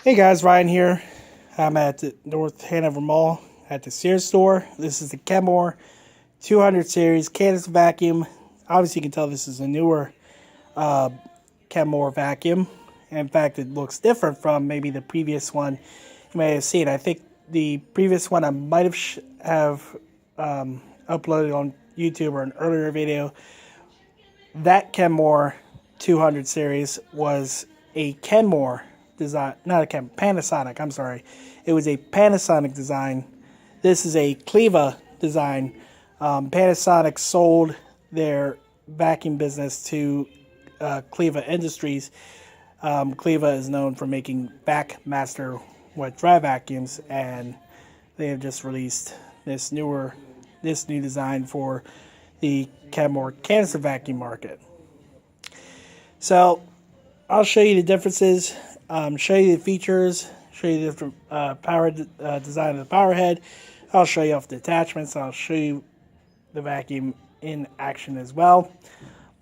Hey guys, Ryan here. I'm at the North Hanover Mall at the Sears store. This is the Kenmore 200 series Canister vacuum. Obviously you can tell this is a newer Kenmore vacuum. In fact, it looks different from maybe the previous one you may have seen. I think the previous one I might have uploaded on YouTube or an earlier video. That Kenmore 200 series was a Kenmore design, not a Panasonic, I'm sorry. It was a Panasonic design. This is a Cleva design. Panasonic sold their vacuum business to Cleva Industries. Cleva is known for making Backmaster wet dry vacuums, and they have just released this new design for the Kenmore canister vacuum market. So I'll show you the differences, show you the features, show you the different power design of the power head. I'll show you off the attachments. I'll show you the vacuum in action as well.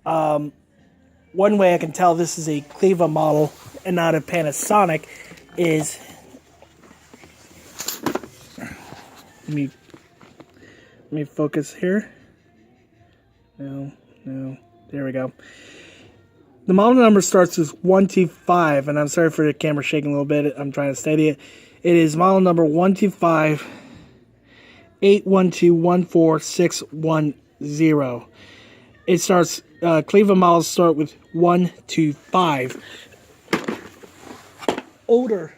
One way I can tell this is a Cleva model and not a Panasonic is, let me focus here. No, there we go. The model number starts with 125, and I'm sorry for the camera shaking a little bit. I'm trying to steady it. It is model number 125 812-14610. It starts, Cleva models start with 125. Older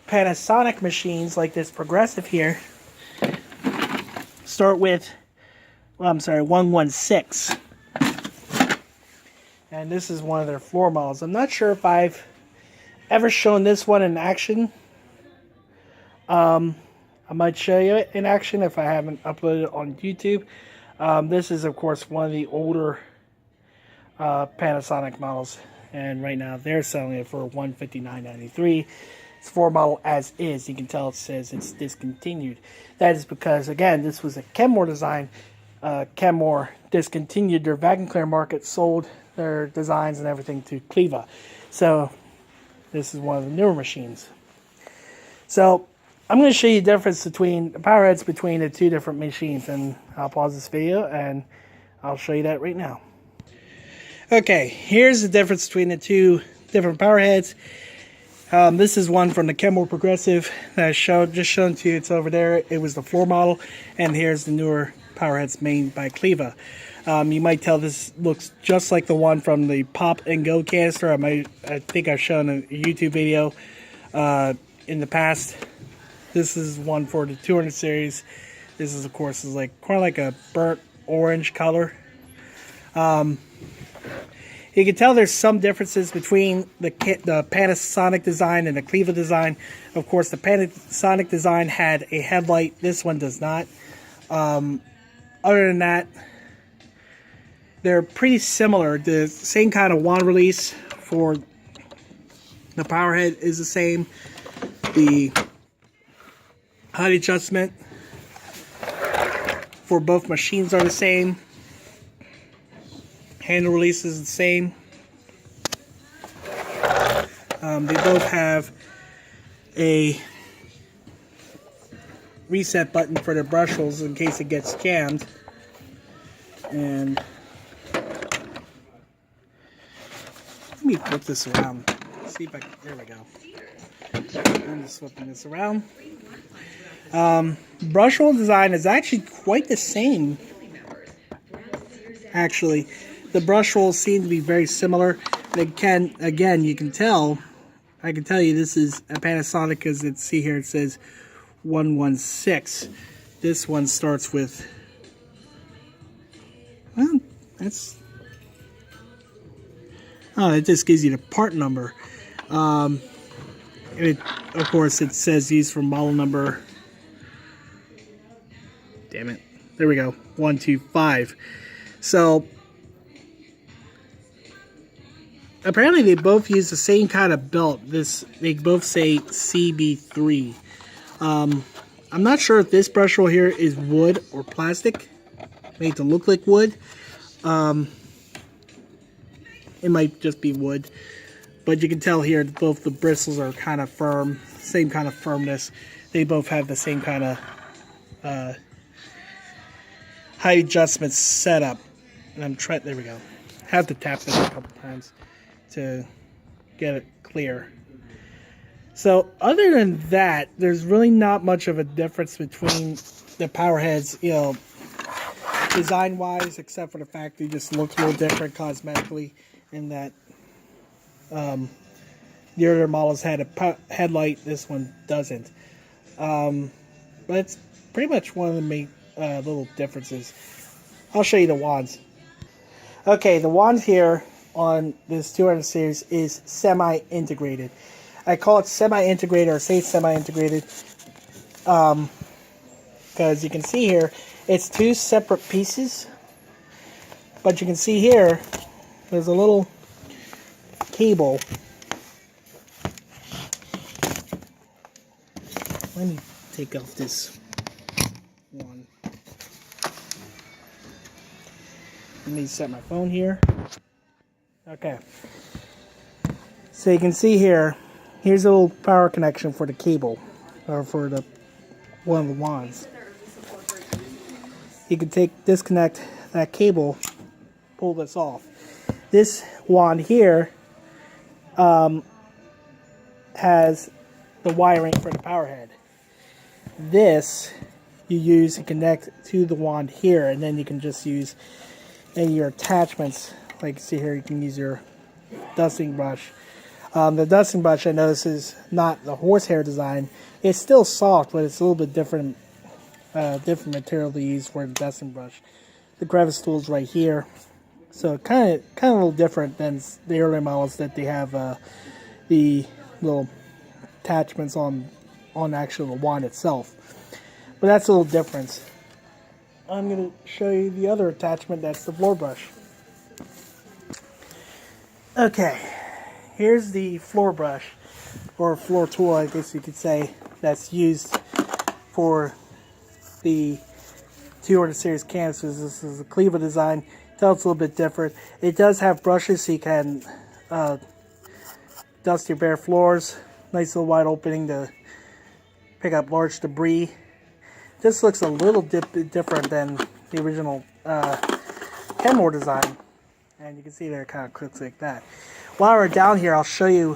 Panasonic machines like this Progressive here start with, well, I'm sorry, 116. And this is one of their floor models. I'm not sure if I've ever shown this one in action. I might show you it in action if I haven't uploaded it on YouTube. This is, of course, one of the older Panasonic models. And right now they're selling it for $159.93. It's floor model as is. You can tell it says it's discontinued. That is because, again, this was a Kenmore design. Kenmore discontinued their vacuum cleaner market, sold their designs and everything to Cleva. So this is one of the newer machines. So I'm going to show you the difference between the power heads between the two different machines, and I'll pause this video and I'll show you that right now. Okay, here's the difference between the two different power heads. This is one from the Kenmore Progressive that I just shown to you. It's over there. It was the floor model, and here's the newer power heads made by Cleva. You might tell this looks just like the one from the Pop and Go canister. I think I've shown a YouTube video in the past. This is one for the 200 series. This is, of course, is like kind of like a burnt orange color. You can tell there's some differences between the Panasonic design and the Cleva design. Of course, the Panasonic design had a headlight. This one does not. Other than that, they're pretty similar. The same kind of wand release for the power head is the same. The height adjustment for both machines are the same. Handle release is the same. They both have a reset button for their brush holes in case it gets jammed. And let me flip this around. See if I can, there we go. I'm just flipping this around. Brush hole design is actually quite the same. Actually, the brush holes seem to be very similar. Again, you can tell. I can tell you this is a Panasonic because it says 116. This one starts with, well, it just gives you the part number. Of course, it says these from model number, damn it, there we go, 125. So apparently they both use the same kind of belt. They both say CB3. I'm not sure if this brush roll here is wood or plastic, made to look like wood. It might just be wood. But you can tell here that both the bristles are kind of firm, same kind of firmness. They both have the same kind of height adjustment setup. And I'm trying, there we go. Have to tap this a couple times to get it clear. So other than that, there's really not much of a difference between the power heads, you know, design-wise, except for the fact they just look a little different cosmetically in that the other models had a headlight, this one doesn't. But it's pretty much one of the main little differences. I'll show you the wands. Okay, the wand here on this 200 series is semi-integrated. I call it semi-integrated or say semi-integrated because you can see here it's two separate pieces, but you can see here there's a little cable. Let me take off this one. Let me set my phone here. Okay. So you can see here, here's a little power connection for the cable, or for the one of the wands. You can disconnect that cable, pull this off. This wand here has the wiring for the power head. This you use to connect to the wand here, and then you can just use any of your attachments. Like you see here, you can use your dusting brush. The dusting brush, I notice, is not the horsehair design. It's still soft, but it's a little bit different material to use for the dusting brush. The crevice tool is right here, so kind of a little different than the earlier models that they have the little attachments on actually the wand itself. But that's a little difference. I'm going to show you the other attachment. That's the floor brush. Okay, here's the floor brush, or floor tool, I guess you could say, that's used for the 200 series canisters. This is a Cleva design. Tell it's a little bit different. It does have brushes so you can dust your bare floors. Nice little wide opening to pick up large debris. This looks a little different than the original Kenmore design. And you can see there it kind of looks like that. While we're down here, I'll show you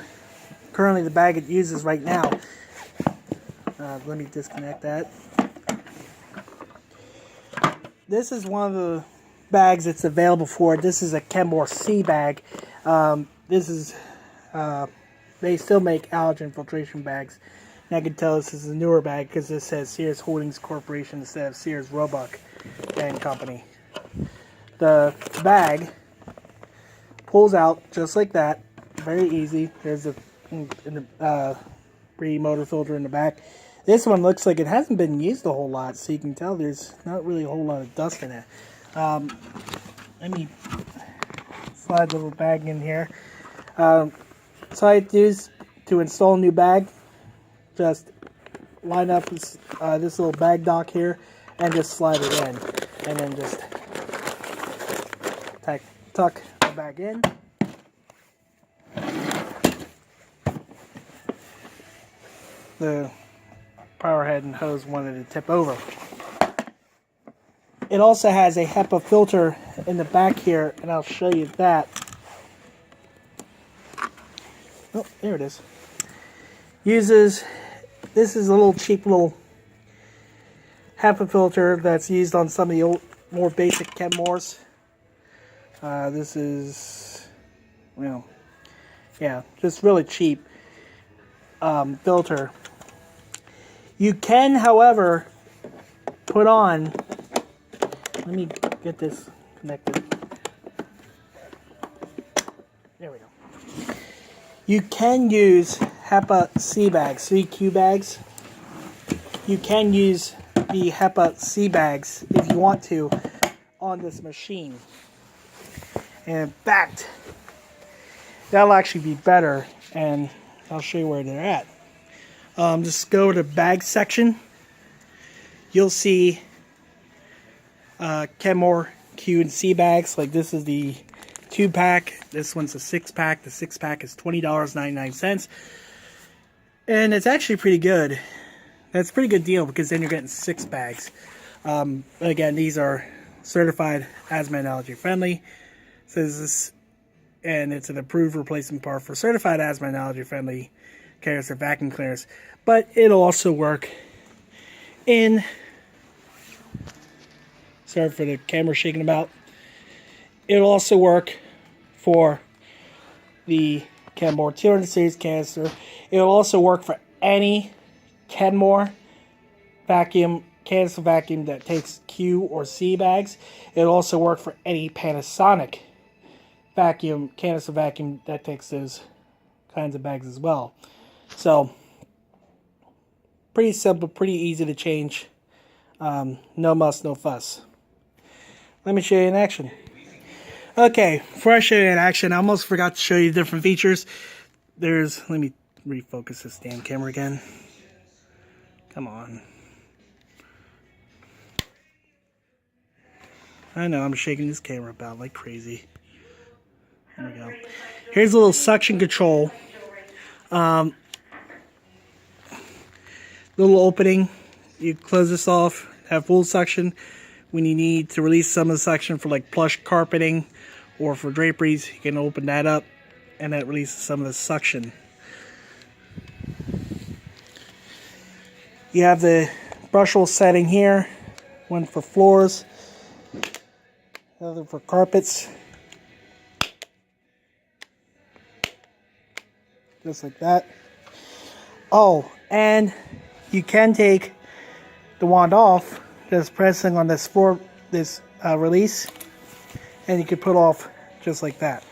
currently the bag it uses right now. Let me disconnect that. This is one of the bags that's available for it. This is a Kenmore C bag. This is they still make allergen filtration bags. And I can tell this is a newer bag because this says Sears Holdings Corporation instead of Sears Roebuck and Company. The bag pulls out just like that. Very easy. There's a motor filter in the back. This one looks like it hasn't been used a whole lot, so you can tell there's not really a whole lot of dust in it. Let me slide the little bag in here. So I use to install a new bag. Just line up this little bag dock here and just slide it in, and then just tuck the bag in. The power head and hose wanted to tip over. It also has a HEPA filter in the back here, and I'll show you that. Oh, there it is. This is a little cheap little HEPA filter that's used on some of the old, more basic Kenmores. This is, well, yeah, just really cheap filter. You can, however, put on, let me get this connected. There we go. You can use HEPA C bags, CQ bags. You can use the HEPA C bags if you want to on this machine. And in fact, that'll actually be better, and I'll show you where they're at. Just go to the bag section. You'll see Kenmore Q and C bags. Like this is the 2-pack. This one's a 6-pack. The 6-pack is $20.99. And it's actually pretty good. That's a pretty good deal because then you're getting 6 bags. Again, these are certified asthma and allergy friendly. So this, and it's an approved replacement part for certified asthma and allergy friendly canister vacuum cleaners. But it'll also work in, sorry for the camera shaking about. It'll also work for the Kenmore 200 series canister. It'll also work for any Kenmore vacuum, canister vacuum that takes Q or C bags. It'll also work for any Panasonic vacuum, canister vacuum that takes those kinds of bags as well. So, pretty simple, pretty easy to change. No muss, no fuss. Let me show you in action. Okay, before I show you in action, I almost forgot to show you the different features. Let me refocus this damn camera again. Come on. I know, I'm shaking this camera about like crazy. There we go. Here's a little suction control. Little opening. You close this off, have full suction. When you need to release some of the suction for like plush carpeting or for draperies, you can open that up and that releases some of the suction. You have the brushable setting here, one for floors, another for carpets, just like that. Oh, and you can take the wand off, just pressing on this release, and you can put off just like that.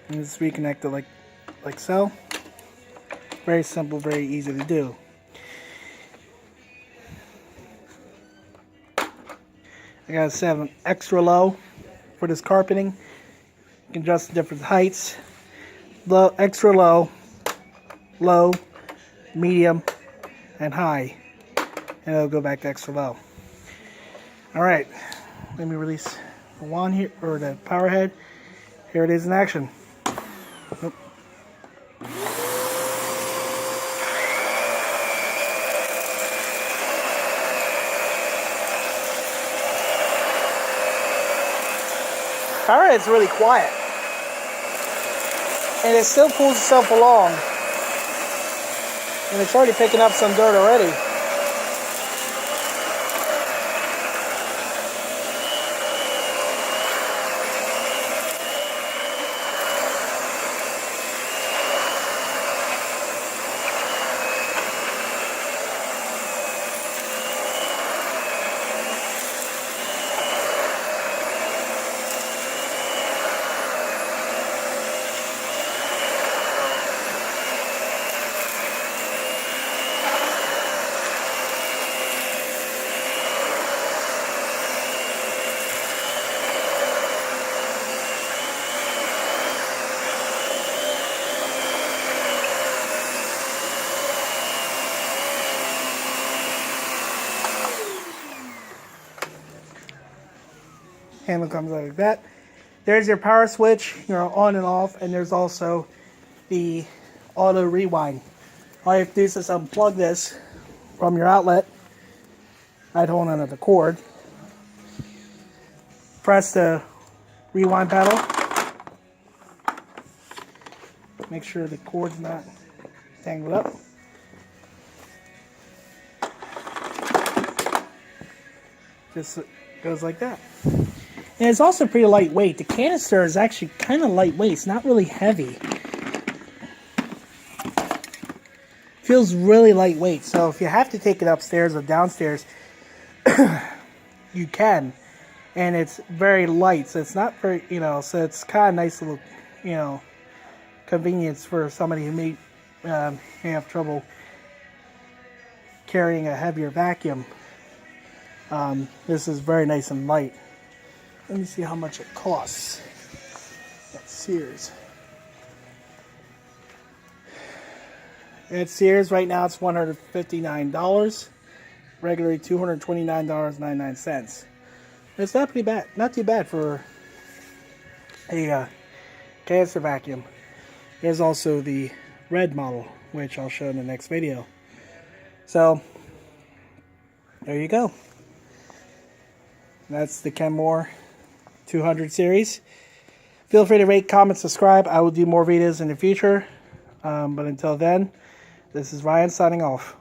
And just reconnect it like so. Very simple, very easy to do. I gotta set them extra low for this carpeting. You can adjust the different heights. Low, extra low, low, medium, and high. And it'll go back to extra low. Alright, let me release the wand here, or the power head. Here it is in action. Nope. Power head's really quiet. And it still pulls itself along. And it's already picking up some dirt already. Handle comes out like that. There's your power switch, your on and off, and there's also the auto rewind. All you have to do is just unplug this from your outlet. I'd hold on to the cord. Press the rewind pedal. Make sure the cord's not tangled up. Just goes like that. And it's also pretty lightweight. The canister is actually kind of lightweight. It's not really heavy. Feels really lightweight. So if you have to take it upstairs or downstairs, you can. And it's very light. So it's not very, so it's kind of nice little, convenience for somebody who may have trouble carrying a heavier vacuum. This is very nice and light. Let me see how much it costs at Sears. At Sears right now it's $159. Regularly $229.99. It's not pretty bad. Not too bad for a canister vacuum. There's also the red model, which I'll show in the next video. So, there you go. That's the Kenmore 200 series. Feel free to rate, comment, subscribe. I will do more videos in the future. But until then, this is Ryan signing off.